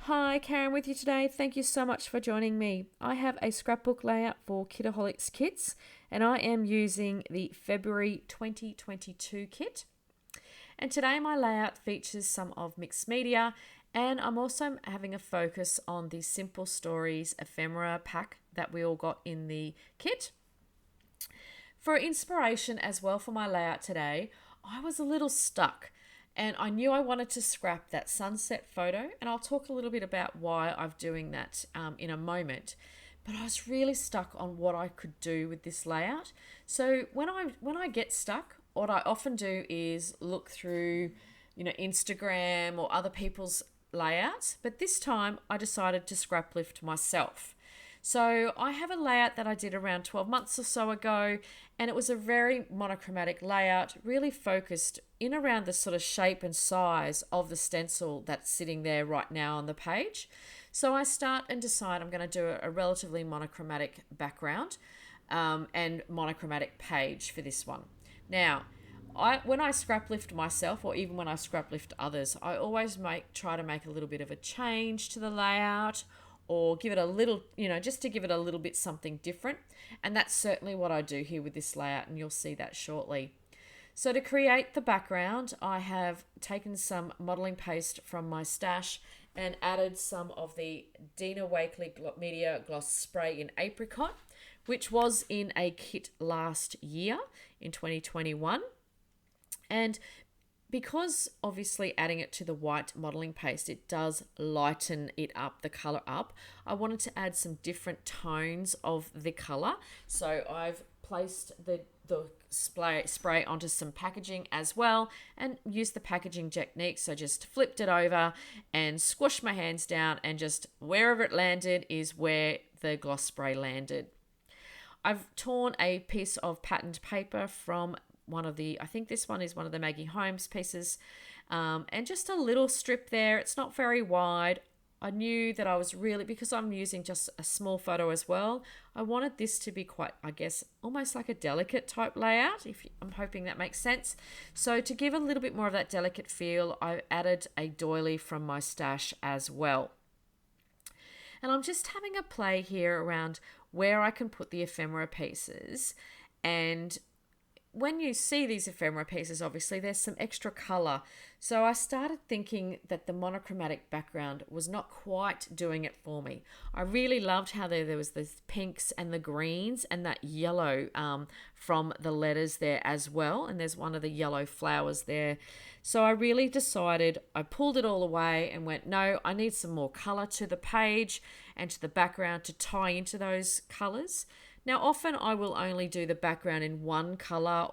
Hi, Karen with you today. Thank you so much for joining me. I have a scrapbook layout for Kitaholic's kits, and I am using the February 2022 kit. And today my layout features some of mixed media, and I'm also having a focus on the Simple Stories ephemera pack that we all got in the kit. For inspiration as well for my layout today, I was a little stuck and I knew I wanted to scrap that sunset photo, and I'll talk a little bit about why I'm doing that in a moment. But I was really stuck on what I could do with this layout. So when I get stuck, what I often do is look through, Instagram or other people's layouts. But this time I decided to scrap lift myself. So I have a layout that I did around 12 months or so ago, and it was a very monochromatic layout, really focused in around the sort of shape and size of the stencil that's sitting there right now on the page. So I start and decide I'm going to do a relatively monochromatic background and monochromatic page for this one. Now, when I scrap lift myself, or even when I scrap lift others, I always try to make a little bit of a change to the layout, or give it a little, just to give it a little bit something different. And that's certainly what I do here with this layout, and you'll see that shortly. So to create the background, I have taken some modeling paste from my stash and added some of the Dina Wakley Media Gloss Spray in Apricot, which was in a kit last year in 2021. And because obviously adding it to the white modeling paste, it does lighten it up, the color up. I wanted to add some different tones of the color. So I've placed the spray onto some packaging as well and used the packaging technique. So just flipped it over and squished my hands down, and just wherever it landed is where the gloss spray landed. I've torn a piece of patterned paper from I think this one is one of the Maggie Holmes pieces, and just a little strip there. It's not very wide. I knew that I was really, because I'm using just a small photo as well, I wanted this to be quite, I guess, almost like a delicate type layout. I'm hoping that makes sense. So to give a little bit more of that delicate feel, I added a doily from my stash as well. And I'm just having a play here around where I can put the ephemera pieces. And when you see these ephemera pieces, obviously there's some extra color. So I started thinking that the monochromatic background was not quite doing it for me. I really loved how there was the pinks and the greens and that yellow from the letters there as well. And there's one of the yellow flowers there. So I really decided, I pulled it all away and went, no, I need some more color to the page and to the background to tie into those colors. Now, often I will only do the background in one color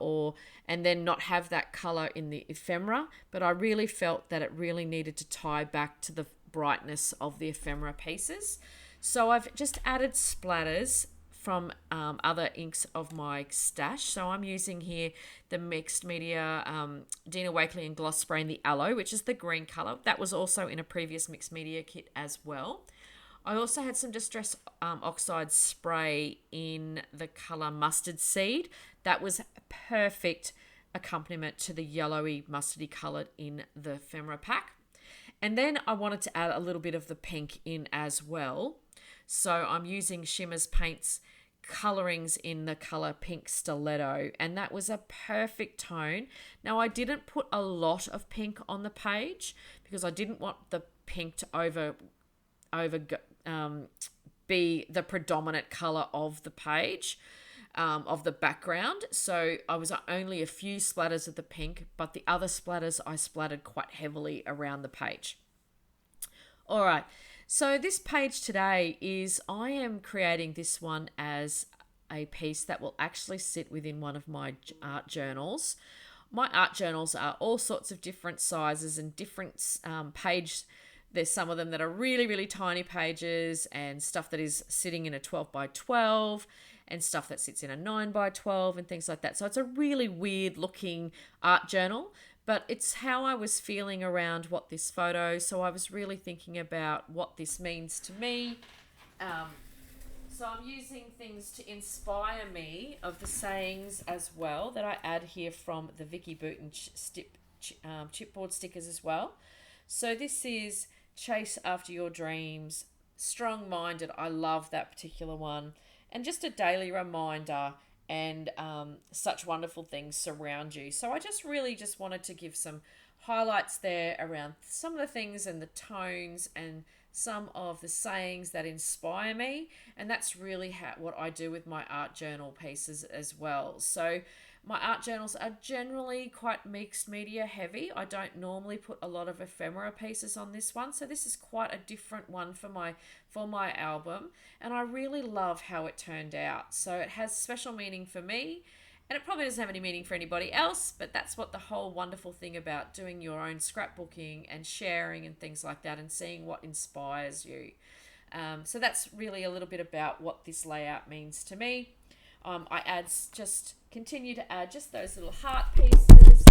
and then not have that color in the ephemera, but I really felt that it really needed to tie back to the brightness of the ephemera pieces. So I've just added splatters from other inks of my stash. So I'm using here the mixed media Dina Wakley and Gloss Spray in the Aloe, which is the green color. That was also in a previous mixed media kit as well. I also had some Distress Oxide spray in the colour Mustard Seed. That was a perfect accompaniment to the yellowy mustardy colour in the ephemera pack. And then I wanted to add a little bit of the pink in as well. So I'm using Shimmer's Paints colorings in the color Pink Stiletto, and that was a perfect tone. Now, I didn't put a lot of pink on the page because I didn't want the pink to be the predominant color of the page, of the background. So I was only a few splatters of the pink, but the other splatters I splattered quite heavily around the page. All right, so this page today I am creating this one as a piece that will actually sit within one of my art journals. My art journals are all sorts of different sizes and different page. There's some of them that are really, really tiny pages, and stuff that is sitting in a 12 by 12 and stuff that sits in a 9 by 12 and things like that. So it's a really weird looking art journal, but it's how I was feeling around this photo. So I was really thinking about what this means to me. So I'm using things to inspire me of the sayings as well that I add here from the Vicky Booten chipboard stickers as well. So this is Chase After Your Dreams, Strong Minded. I love that particular one. And just a daily reminder, and such wonderful things surround you. So I just really just wanted to give some highlights there around some of the things and the tones and some of the sayings that inspire me. And that's really what I do with my art journal pieces as well. So my art journals are generally quite mixed media heavy. I don't normally put a lot of ephemera pieces on this one, so this is quite a different one for my album, and I really love how it turned out. So it has special meaning for me, and it probably doesn't have any meaning for anybody else, but that's what the whole wonderful thing about doing your own scrapbooking and sharing and things like that and seeing what inspires you. So that's really a little bit about what this layout means to me. Just continue to add just those little heart pieces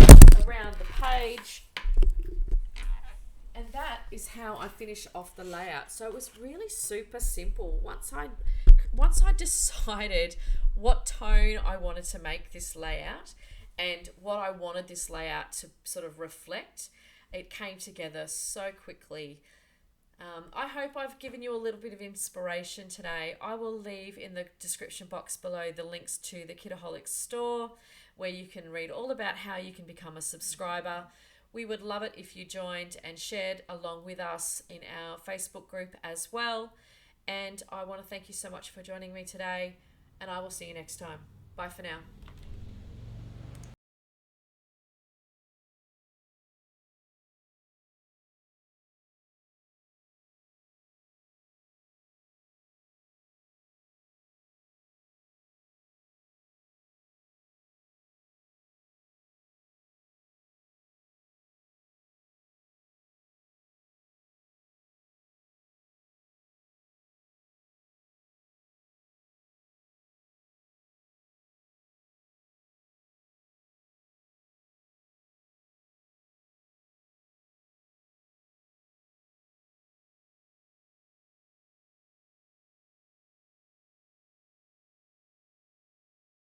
around the page. And that is how I finish off the layout. So it was really super simple. Once I decided what tone I wanted to make this layout and what I wanted this layout to sort of reflect, it came together so quickly. I hope I've given you a little bit of inspiration today. I will leave in the description box below the links to the Kitaholic store, where you can read all about how you can become a subscriber. We would love it if you joined and shared along with us in our Facebook group as well. And I want to thank you so much for joining me today, and I will see you next time. Bye for now.